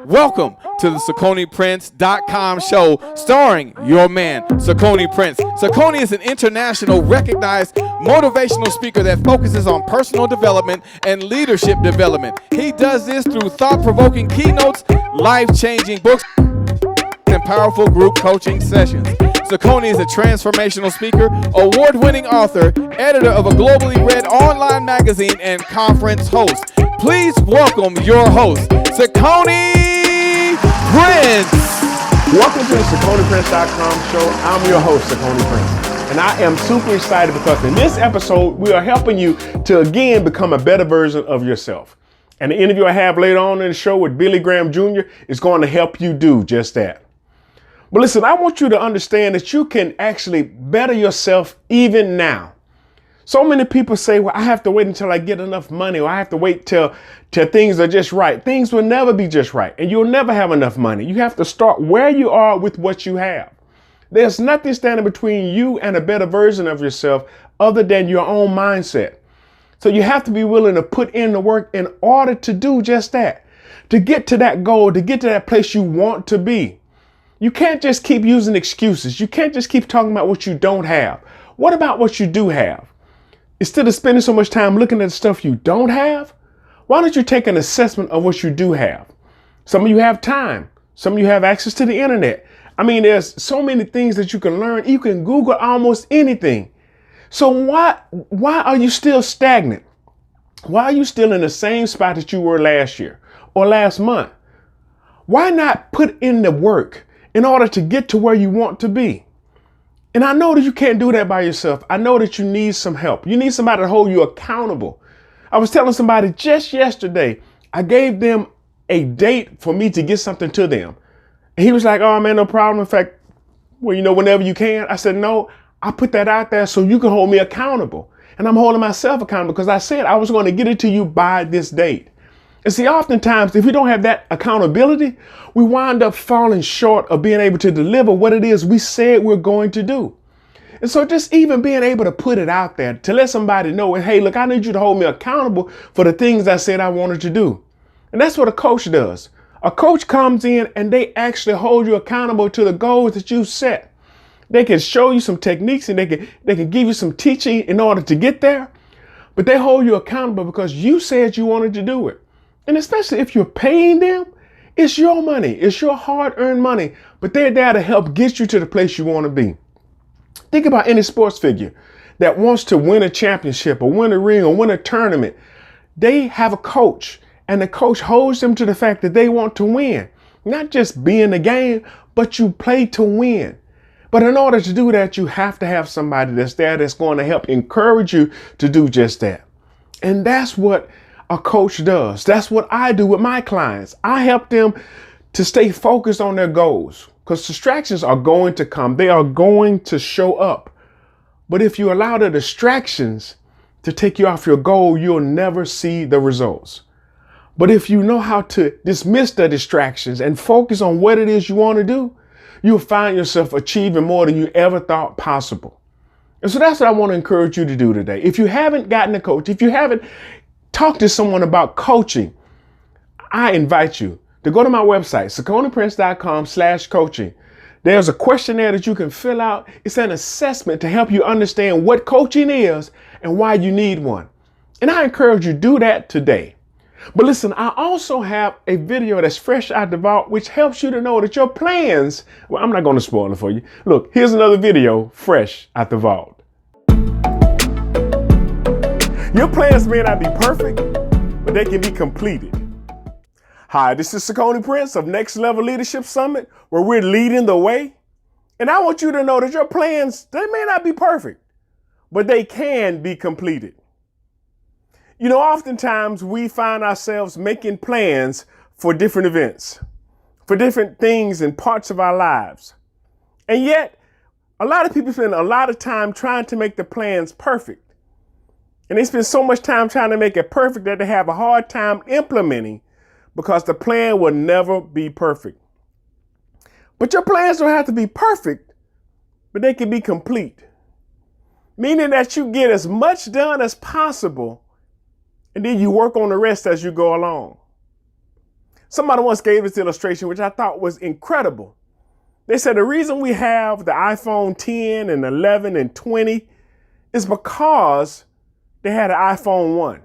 Welcome to the CiconePrince.com show starring your man, Cicone Prince. Cicone is an international recognized motivational speaker that focuses on personal development and leadership development. He does this through thought-provoking keynotes, life-changing books, and powerful group coaching sessions. Cicone is a transformational speaker, award-winning author, editor of a globally read online magazine, and conference host. Please welcome your host, Cicone Prince. Welcome to the CiconePrince.com show. I'm your host, Cicone Prince, and I am super excited because in this episode, we are helping you to again become a better version of yourself. And the interview I have later on in the show with Billy Graham Jr. is going to help you do just that. But listen, I want you to understand that you can actually better yourself even now. So many people say, well, I have to wait until I get enough money, or I have to wait till things are just right. Things will never be just right, and you'll never have enough money. You have to start where you are with what you have. There's nothing standing between you and a better version of yourself other than your own mindset. So you have to be willing to put in the work in order to do just that, to get to that goal, to get to that place you want to be. You can't just keep using excuses. You can't just keep talking about what you don't have. What about what you do have? Instead of spending so much time looking at stuff you don't have, why don't you take an assessment of what you do have? Some of you have time. Some of you have access to the internet. I mean, there's so many things that you can learn. You can Google almost anything. So why are you still stagnant? Why are you still in the same spot that you were last year or last month? Why not put in the work in order to get to where you want to be? And I know that you can't do that by yourself. I know that you need some help. You need somebody to hold you accountable. I was telling somebody just yesterday, I gave them a date for me to get something to them. And he was like, oh man, no problem. In fact, well, whenever you can. I said, no, I put that out there so you can hold me accountable. And I'm holding myself accountable because I said I was going to get it to you by this date. And see, oftentimes, if we don't have that accountability, we wind up falling short of being able to deliver what it is we said we're going to do. And so just even being able to put it out there to let somebody know, hey, look, I need you to hold me accountable for the things I said I wanted to do. And that's what a coach does. A coach comes in and they actually hold you accountable to the goals that you set. They can show you some techniques and they can give you some teaching in order to get there. But they hold you accountable because you said you wanted to do it. And especially if you're paying them, it's your money. It's your hard-earned money. But they're there to help get you to the place you want to be. Think about any sports figure that wants to win a championship or win a ring or win a tournament. They have a coach, and the coach holds them to the fact that they want to win. Not just be in the game, but you play to win. But in order to do that, you have to have somebody that's there that's going to help encourage you to do just that. And that's what a coach does. That's what I do with my clients. I help them to stay focused on their goals because distractions are going to come. They are going to show up. But if you allow the distractions to take you off your goal, you'll never see the results. But if you know how to dismiss the distractions and focus on what it is you want to do, you'll find yourself achieving more than you ever thought possible. And so that's what I want to encourage you to do today. If you haven't gotten a coach, if you haven't talk to someone about coaching, I invite you to go to my website, CiconePrince.com/coaching. There's a questionnaire that you can fill out. It's an assessment to help you understand what coaching is and why you need one. And I encourage you to do that today. But listen, I also have a video that's fresh out the vault, which helps you to know that your plans, well, I'm not going to spoil it for you. Look, here's another video fresh out the vault. Your plans may not be perfect, but they can be completed. Hi, this is Cicone Prince of Next Level Leadership Summit, where we're leading the way. And I want you to know that your plans, they may not be perfect, but they can be completed. Oftentimes we find ourselves making plans for different events, for different things and parts of our lives. And yet, a lot of people spend a lot of time trying to make the plans perfect. And they spend so much time trying to make it perfect that they have a hard time implementing because the plan will never be perfect. But your plans don't have to be perfect, but they can be complete. Meaning that you get as much done as possible and then you work on the rest as you go along. Somebody once gave this illustration, which I thought was incredible. They said the reason we have the iPhone 10 and 11 and 20 is because they had an iPhone 1.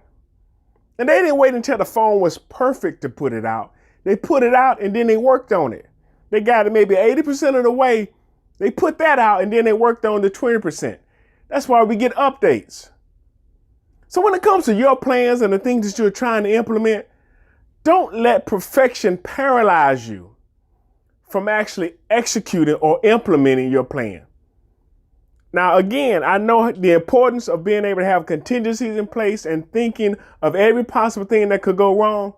And they didn't wait until the phone was perfect to put it out. They put it out and then they worked on it. They got it maybe 80% of the way. They put that out and then they worked on the 20%. That's why we get updates. So when it comes to your plans and the things that you're trying to implement, don't let perfection paralyze you from actually executing or implementing your plan. Now, again, I know the importance of being able to have contingencies in place and thinking of every possible thing that could go wrong,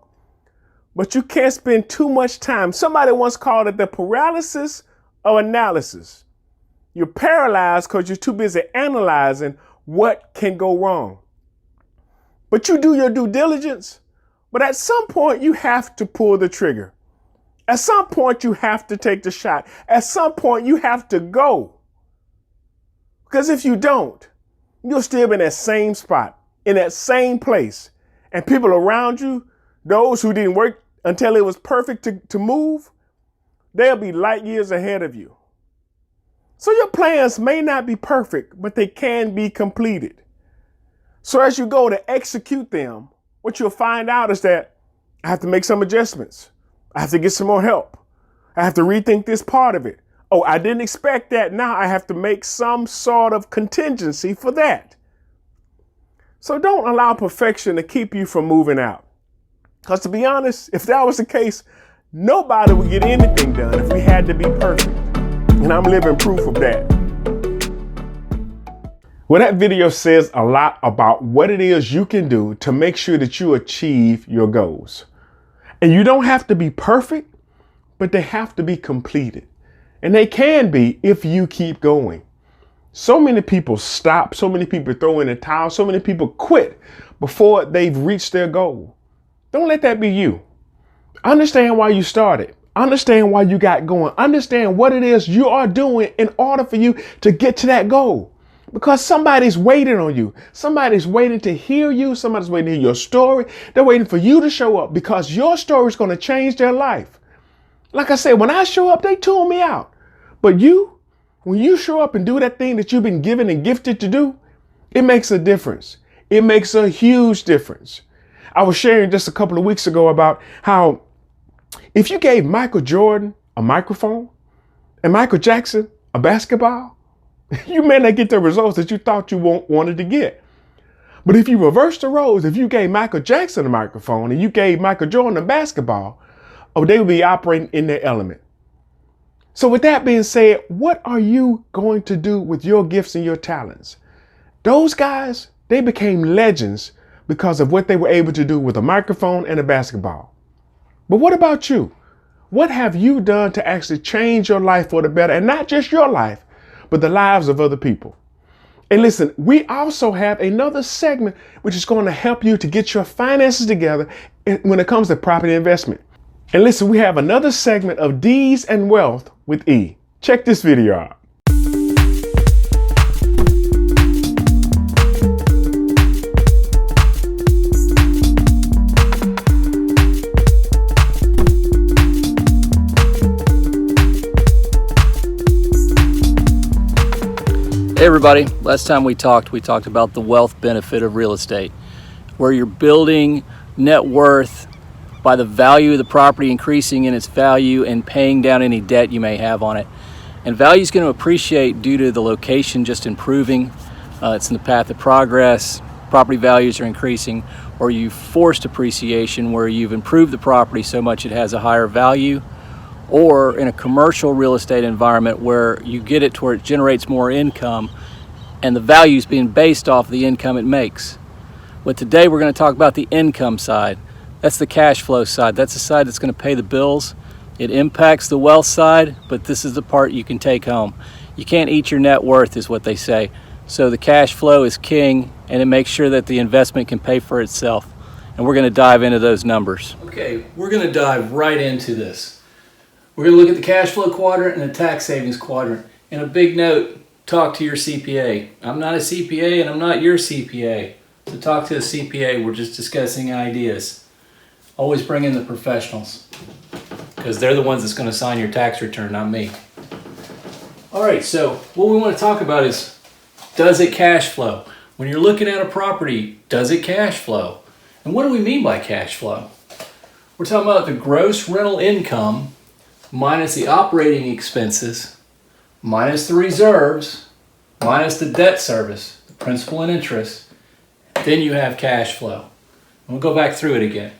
but you can't spend too much time. Somebody once called it the paralysis of analysis. You're paralyzed because you're too busy analyzing what can go wrong. But you do your due diligence, but at some point you have to pull the trigger. At some point you have to take the shot. At some point you have to go. Because if you don't, you'll still be in that same spot, in that same place. And people around you, those who didn't work until it was perfect to move, they'll be light years ahead of you. So your plans may not be perfect, but they can be completed. So as you go to execute them, what you'll find out is that I have to make some adjustments. I have to get some more help. I have to rethink this part of it. Oh, I didn't expect that. Now I have to make some sort of contingency for that. So don't allow perfection to keep you from moving out. Because to be honest, if that was the case, nobody would get anything done if we had to be perfect. And I'm living proof of that. Well, that video says a lot about what it is you can do to make sure that you achieve your goals. And you don't have to be perfect, but they have to be completed. And they can be if you keep going. So many people stop, so many people throw in the towel, so many people quit before they've reached their goal. Don't let that be you. Understand why you started. Understand why you got going. Understand what it is you are doing in order for you to get to that goal. Because somebody's waiting on you. Somebody's waiting to hear you. Somebody's waiting to hear your story. They're waiting for you to show up because your story is going to change their life. Like I said, when I show up, they tune me out. But when you show up and do that thing that you've been given and gifted to do, it makes a difference. It makes a huge difference. I was sharing just a couple of weeks ago about how if you gave Michael Jordan a microphone and Michael Jackson a basketball, you may not get the results that you thought you wanted to get. But if you reverse the roles, if you gave Michael Jackson a microphone and you gave Michael Jordan a basketball, they would be operating in their element. So with that being said, what are you going to do with your gifts and your talents? Those guys, they became legends because of what they were able to do with a microphone and a basketball. But what about you? What have you done to actually change your life for the better? And not just your life, but the lives of other people. And listen, we also have another segment which is going to help you to get your finances together when it comes to property investment. And listen, we have another segment of D's and Wealth with E. Check this video out. Hey everybody, last time we talked about the wealth benefit of real estate, where you're building net worth by the value of the property increasing in its value and paying down any debt you may have on it. And value is going to appreciate due to the location just improving. It's in the path of progress. Property values are increasing, or you forced appreciation where you've improved the property so much it has a higher value, or in a commercial real estate environment where you get it to where it generates more income and the value is being based off the income it makes. But today we're going to talk about the income side. That's the cash flow side. That's the side that's going to pay the bills. It impacts the wealth side, but this is the part you can take home. You can't eat your net worth is what they say. So the cash flow is king, and it makes sure that the investment can pay for itself. And we're going to dive into those numbers. Okay, we're going to dive right into this. We're going to look at the cash flow quadrant and the tax savings quadrant. And a big note, talk to your CPA. I'm not a CPA and I'm not your CPA. So talk to a CPA. We're just discussing ideas. Always bring in the professionals, because they're the ones that's going to sign your tax return, not me. All right, so what we want to talk about is, does it cash flow? When you're looking at a property, does it cash flow? And what do we mean by cash flow? We're talking about the gross rental income minus the operating expenses, minus the reserves, minus the debt service, the principal and interest. Then you have cash flow. We'll go back through it again.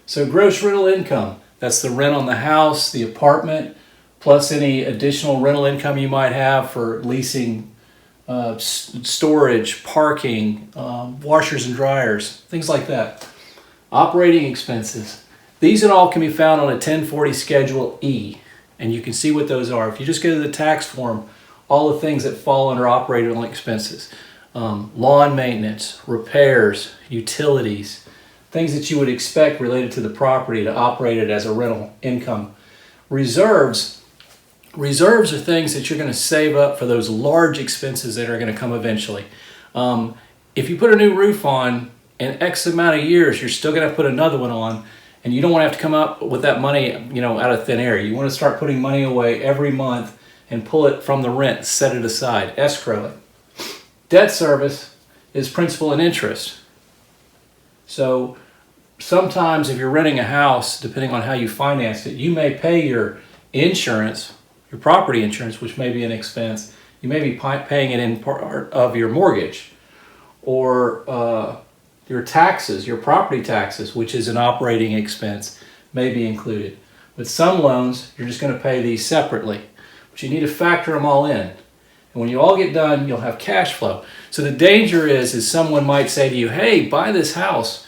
So gross rental income, that's the rent on the house, the apartment, plus any additional rental income you might have for leasing, storage, parking, washers and dryers, things like that. Operating expenses. These all can be found on a 1040 Schedule E, and you can see what those are. If you just go to the tax form, all the things that fall under operating expenses. Lawn maintenance, repairs, utilities, things that you would expect related to the property to operate it as a rental income. Reserves are things that you're going to save up for those large expenses that are going to come eventually. If you put a new roof on in X amount of years, you're still going to have to put another one on, and you don't want to have to come up with that money, out of thin air. You want to start putting money away every month and pull it from the rent, set it aside, escrow it. Debt service is principal and interest. So sometimes if you're renting a house, depending on how you financed it, you may pay your insurance, your property insurance, which may be an expense. You may be paying it in part of your mortgage, or your taxes, your property taxes, which is an operating expense, may be included. With some loans, you're just going to pay these separately, but you need to factor them all in. And when you all get done, you'll have cash flow. So the danger is someone might say to you, hey, buy this house.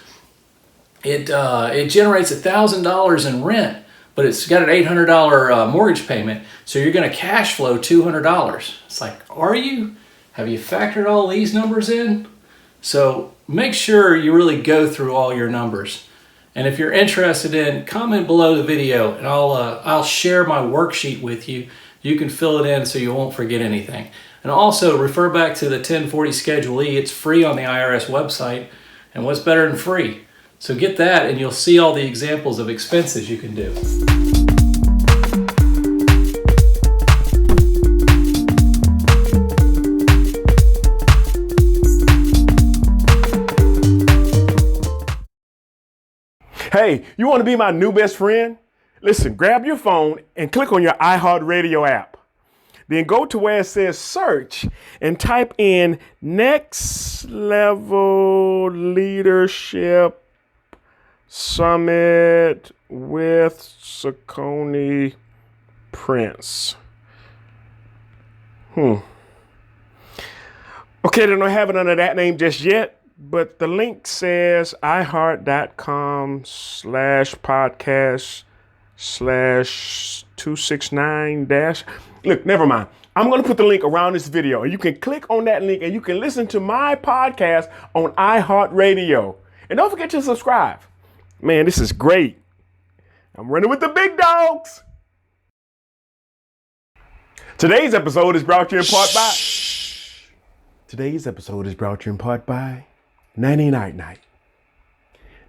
It generates $1,000 in rent, but it's got an $800 mortgage payment, so you're going to cash flow $200. It's like, are you? Have you factored all these numbers in? So make sure you really go through all your numbers. And if you're interested in, comment below the video, and I'll share my worksheet with you. You can fill it in so you won't forget anything. And also refer back to the 1040 Schedule E. It's free on the IRS website. And what's better than free? So get that, and you'll see all the examples of expenses you can do. Hey, you want to be my new best friend? Listen, grab your phone and click on your iHeartRadio app. Then go to where it says search and type in Next Level Leadership Summit with Cicone Prince. Okay, they don't have it under that name just yet, but the link says iHeart.com/podcast/269 Look, never mind. I'm going to put the link around this video, and you can click on that link and you can listen to my podcast on iHeartRadio. And don't forget to subscribe. Man, this is great. I'm running with the big dogs. Today's episode is brought to you in part by Nanny Night Night.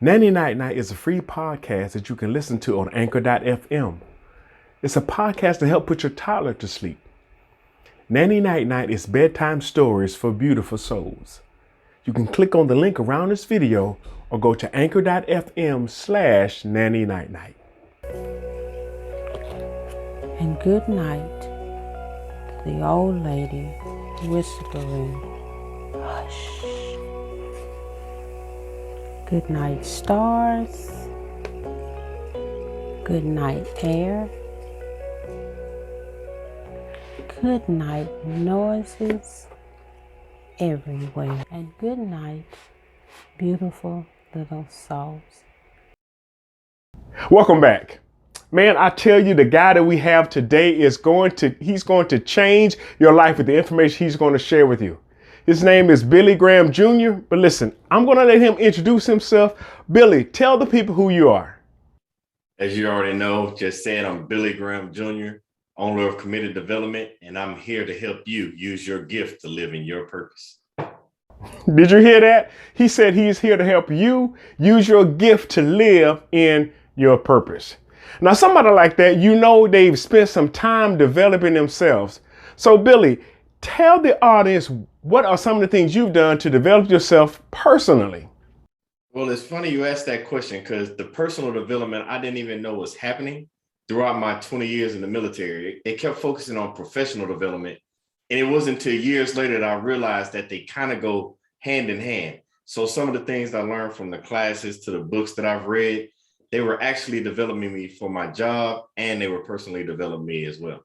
Nanny Night Night is a free podcast that you can listen to on Anchor.fm. It's a podcast to help put your toddler to sleep. Nanny Night Night is bedtime stories for beautiful souls. You can click on the link around this video or go to Anchor.fm/Nanny Night Night. And good night, the old lady whispering, hush. Good night, stars. Good night, air. Good night, noises everywhere. And good night, beautiful little souls. Welcome back. Man, I tell you, the guy that we have today he's going to change your life with the information he's going to share with you. His name is Billy Graham Jr. But listen, I'm going to let him introduce himself. Billy, tell the people who you are. As you already know, just said, I'm Billy Graham Jr., owner of Committed Development, and I'm here to help you use your gift to live in your purpose. Did you hear that? He said he's here to help you use your gift to live in your purpose. Now, somebody like that, you know, they've spent some time developing themselves. So, Billy, tell the audience, what are some of the things you've done to develop yourself personally? Well, it's funny you asked that question because the personal development I didn't even know was happening throughout my 20 years in the military. It kept focusing on professional development. And it wasn't until years later that I realized that they kind of go hand in hand. So some of the things I learned from the classes to the books that I've read, they were actually developing me for my job, and they were personally developing me as well.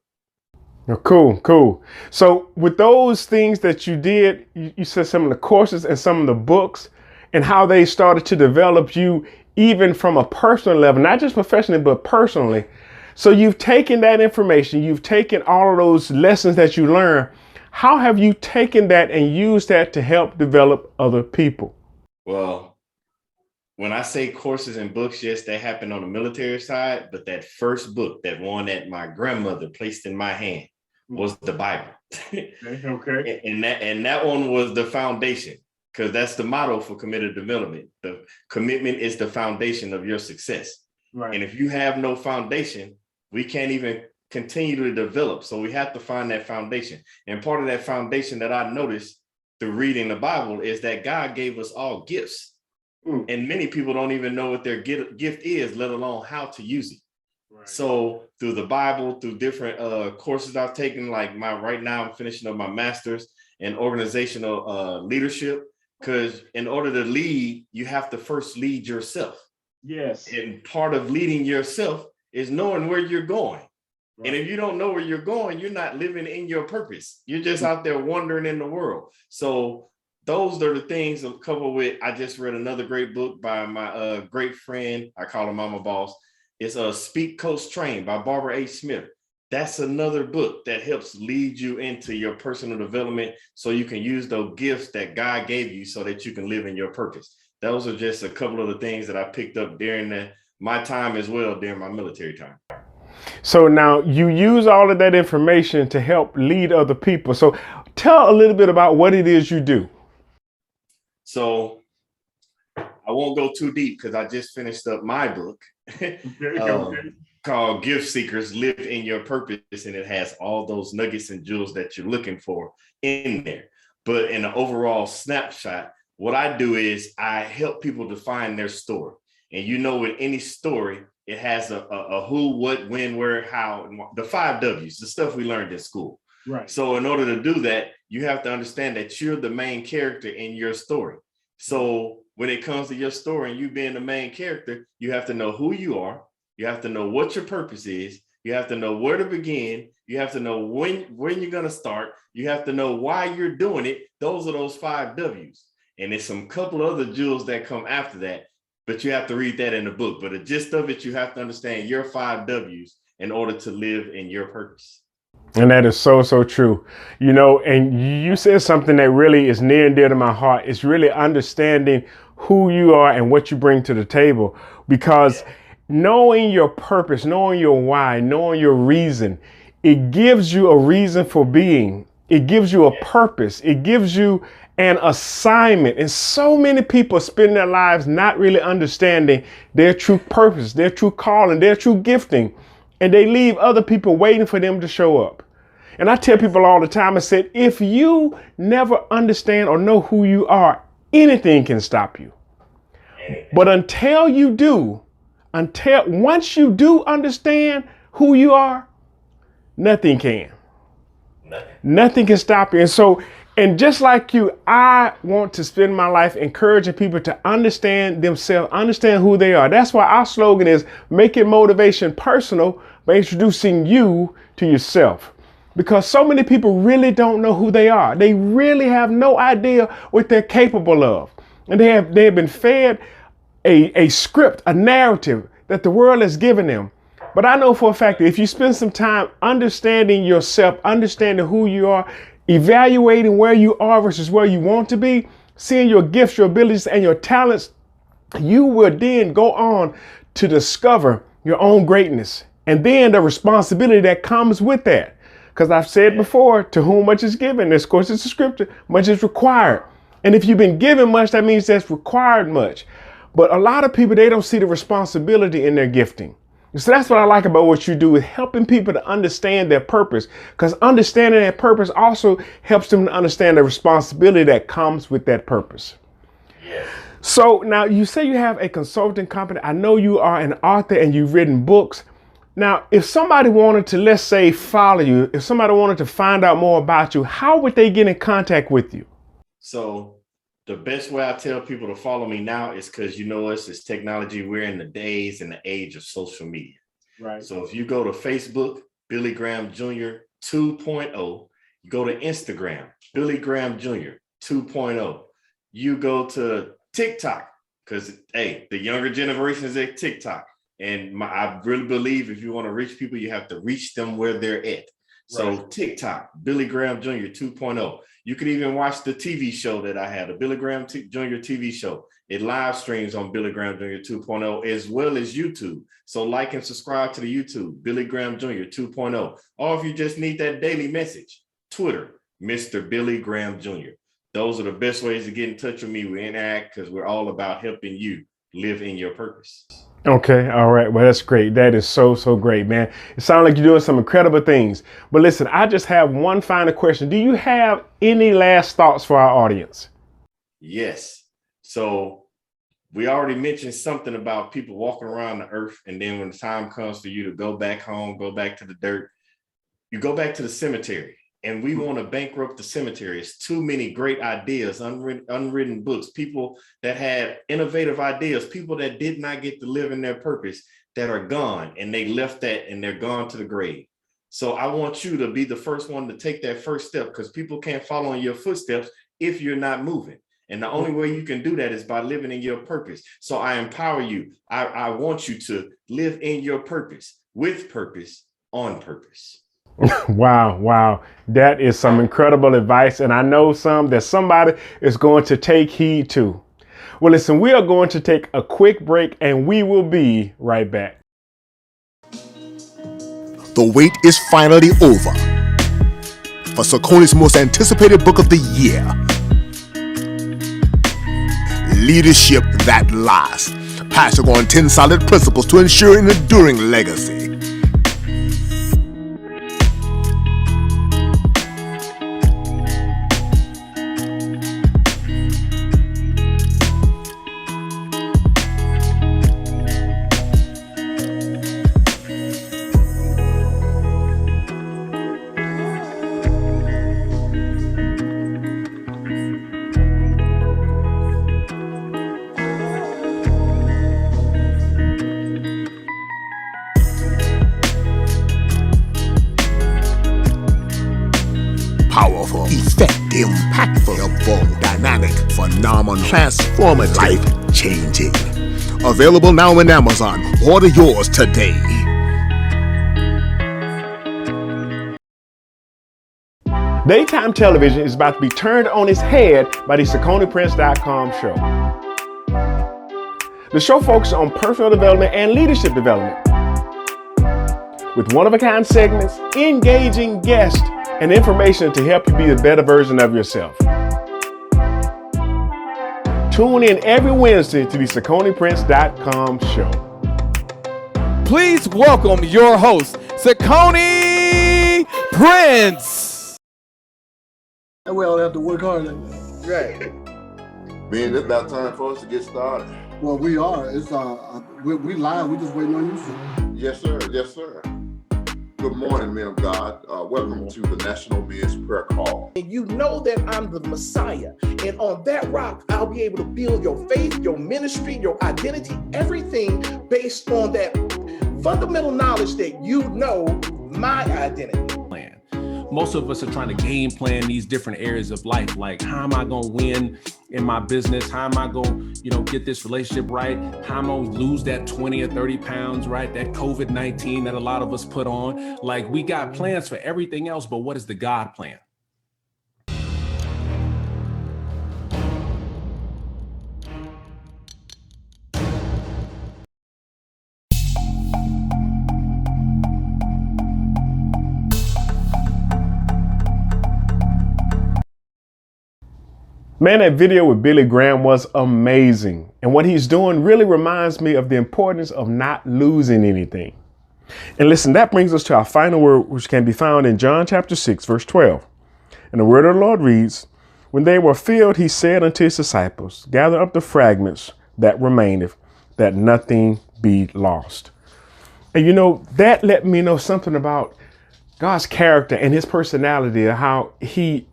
Oh, cool. So with those things that you did, you said some of the courses and some of the books and how they started to develop you even from a personal level, not just professionally, but personally. So you've taken that information, you've taken all of those lessons that you learned. How have you taken that and used that to help develop other people? Well, when I say courses and books, yes, that happened on the military side, but that first book, that one that my grandmother placed in my hand, was the Bible. Okay. And that one was the foundation, because that's the motto for committed development. The commitment is the foundation of your success. Right. And if you have no foundation, we can't even continue to develop. So we have to find that foundation. And part of that foundation that I noticed through reading the Bible is that God gave us all gifts. And many people don't even know what their gift is, let alone how to use it. Right. So through the Bible, through different courses I've taken, like right now I'm finishing up my master's in organizational leadership, because in order to lead, you have to first lead yourself. Yes. And part of leading yourself is knowing where you're going. Right. And if you don't know where you're going, you're not living in your purpose. You're just out there wandering in the world. So those are the things coupled with, I just read another great book by my great friend. I call her Mama Boss. It's Speak, Coach, Train by Barbara H. Smith. That's another book that helps lead you into your personal development so you can use those gifts that God gave you so that you can live in your purpose. Those are just a couple of the things that I picked up during my time as well, during my military time. So now you use all of that information to help lead other people. So tell a little bit about what it is you do. So I won't go too deep because I just finished up my book called Gift Seekers Live in Your Purpose. And it has all those nuggets and jewels that you're looking for in there. But in an overall snapshot, what I do is I help people define their story. And you know, with any story, it has a who, what, when, where, how, and the 5 W's, the stuff we learned in school. Right. So in order to do that, you have to understand that you're the main character in your story. So when it comes to your story and you being the main character, you have to know who you are. You have to know what your purpose is. You have to know where to begin. You have to know when you're going to start. You have to know why you're doing it. Those are those 5 W's. And there's some couple other jewels that come after that, but you have to read that in the book. But the gist of it, you have to understand your 5 W's in order to live in your purpose. And that is so, so true. You know, and you said something that really is near and dear to my heart. It's really understanding who you are and what you bring to the table, because knowing your purpose, knowing your why, knowing your reason, it gives you a reason for being. It gives you a purpose. It gives you an assignment. And so many people spend their lives not really understanding their true purpose, their true calling, their true gifting. And they leave other people waiting for them to show up. And I tell people all the time, I said, if you never understand or know who you are, anything can stop you. But until once you do understand who you are, nothing can. Nothing can stop you. And just like you, I want to spend my life encouraging people to understand themselves, understand who they are. That's why our slogan is making motivation personal by introducing you to yourself. Because so many people really don't know who they are. They really have no idea what they're capable of. And they have been fed a script, a narrative that the world has given them. But I know for a fact that if you spend some time understanding yourself, understanding who you are, evaluating where you are versus where you want to be, seeing your gifts, your abilities, and your talents, you will then go on to discover your own greatness. And then the responsibility that comes with that. Because I've said before, to whom much is given, this course is the scripture, much is required. And if you've been given much, that means that's required much. But a lot of people, they don't see the responsibility in their gifting. So that's what I like about what you do, is helping people to understand their purpose, because understanding their purpose also helps them to understand the responsibility that comes with that purpose. Yes. So now you say you have a consulting company. I know you are an author and you've written books. Now, if somebody wanted to, let's say, follow you, if somebody wanted to find out more about you, how would they get in contact with you? So the best way I tell people to follow me now is because, you know, it's technology. We're in the days and the age of social media. Right. So if you go to Facebook, Billy Graham Jr. 2.0, you go to Instagram, Billy Graham Jr. 2.0, you go to TikTok, because, hey, the younger generation is at TikTok. And I really believe if you want to reach people, you have to reach them where they're at. So right. TikTok, Billy Graham Jr. 2.0. You can even watch the TV show that I had, the Billy Graham Jr. TV show. It live streams on Billy Graham Jr. 2.0 as well as YouTube. So like and subscribe to the YouTube, Billy Graham Jr. 2.0. Or if you just need that daily message, Twitter, Mr. Billy Graham Jr. Those are the best ways to get in touch with me. We interact because we're all about helping you live in your purpose. Okay. All right. Well, that's great. That is so great, man. It sounds like you're doing some incredible things. But listen, I just have one final question. Do you have any last thoughts for our audience? Yes. So we already mentioned something about people walking around the earth. And then when the time comes for you to go back home, go back to the dirt, you go back to the cemetery. And we want to bankrupt the cemetery. It's too many great ideas, unwritten books, people that had innovative ideas, people that did not get to live in their purpose that are gone, and they left that and they're gone to the grave. So I want you to be the first one to take that first step, because people can't follow in your footsteps if you're not moving. And the only way you can do that is by living in your purpose. So I empower you. I want you to live in your purpose, with purpose, on purpose. Wow. That is some incredible advice. And I know that somebody is going to take heed to. Well, listen, we are going to take a quick break and we will be right back. The wait is finally over for Cicone's most anticipated book of the year, Leadership That Lasts, passing on 10 solid principles to ensure an enduring legacy. Powerful, effective, impactful, helpful, dynamic, phenomenal, transformative, life-changing. Available now in Amazon. Order yours today. Daytime television is about to be turned on its head by the CiconePrince.com show. The show focuses on personal development and leadership development, with one-of-a-kind segments, engaging guests, and information to help you be a better version of yourself. Tune in every Wednesday to the CiconePrince.com show. Please welcome your host, Cicone Prince. We all have to work hard like that. Right. Man, it's about time for us to get started. Well, we are. It's we live. We just waiting on you, sir. Yes, sir. Yes, sir. Good morning, men of God. Welcome to the National Men's Prayer Call. And you know that I'm the Messiah. And on that rock, I'll be able to build your faith, your ministry, your identity, everything based on that fundamental knowledge that you know my identity. Most of us are trying to game plan these different areas of life. Like, how am I going to win in my business? How am I going to, get this relationship right? How am I going to lose that 20 or 30 pounds, right? That COVID-19 that a lot of us put on. Like, we got plans for everything else, but what is the God plan? Man, that video with Billy Graham was amazing. And what he's doing really reminds me of the importance of not losing anything. And listen, that brings us to our final word, which can be found in John chapter 6, verse 12. And the word of the Lord reads, when they were filled, he said unto his disciples, gather up the fragments that remaineth, that nothing be lost. And you know, that let me know something about God's character and his personality, how he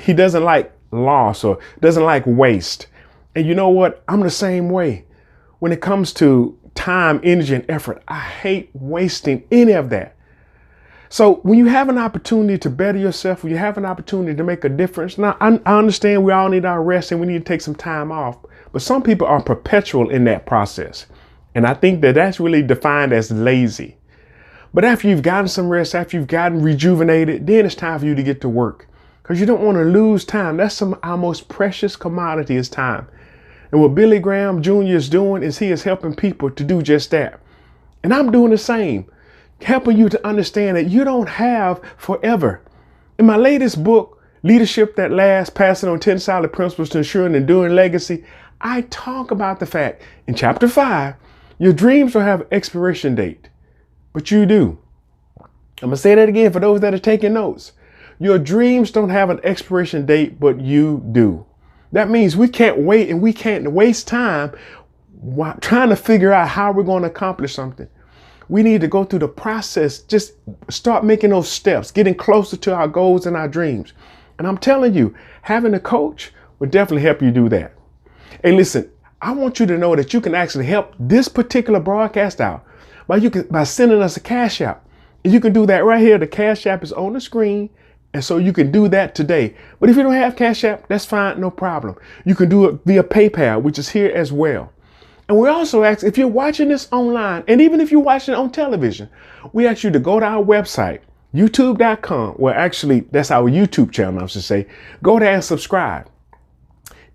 doesn't like loss or doesn't like waste. And you know what? I'm the same way. When it comes to time, energy, and effort, I hate wasting any of that. So when you have an opportunity to better yourself, when you have an opportunity to make a difference, now I understand we all need our rest and we need to take some time off, but some people are perpetual in that process. And I think that that's really defined as lazy. But after you've gotten some rest, after you've gotten rejuvenated, then it's time for you to get to work, because you don't want to lose time. That's our most precious commodity is time. And what Billy Graham Jr. is doing is he is helping people to do just that. And I'm doing the same, helping you to understand that you don't have forever. In my latest book, Leadership That Lasts, Passing on 10 Solid Principles to Ensure an Enduring Legacy, I talk about the fact in chapter 5, your dreams don't have an expiration date, but you do. I'm going to say that again for those that are taking notes. Your dreams don't have an expiration date, but you do. That means we can't wait and we can't waste time trying to figure out how we're going to accomplish something. We need to go through the process, just start making those steps, getting closer to our goals and our dreams. And I'm telling you, having a coach will definitely help you do that. Hey, listen, I want you to know that you can actually help this particular broadcast out by sending us a Cash App. And you can do that right here. The Cash App is on the screen. And so you can do that today. But if you don't have Cash App, that's fine, no problem. You can do it via PayPal, which is here as well. And we also ask, if you're watching this online, and even if you're watching it on television, we ask you to go to our website, youtube.com. Well, actually, that's our YouTube channel, I should say. Go there and subscribe.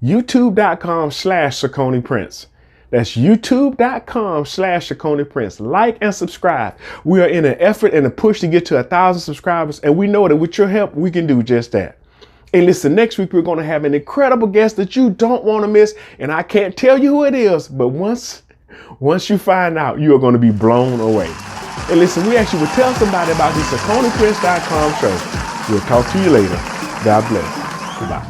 youtube.com/Cicone Prince. That's youtube.com/Cicone Prince. Like and subscribe. We are in an effort and a push to get to 1,000 subscribers. And we know that with your help, we can do just that. And listen, next week, we're going to have an incredible guest that you don't want to miss. And I can't tell you who it is, but once you find out, you are going to be blown away. And listen, we actually will tell somebody about the CiconePrince.com show. We'll talk to you later. God bless. Goodbye.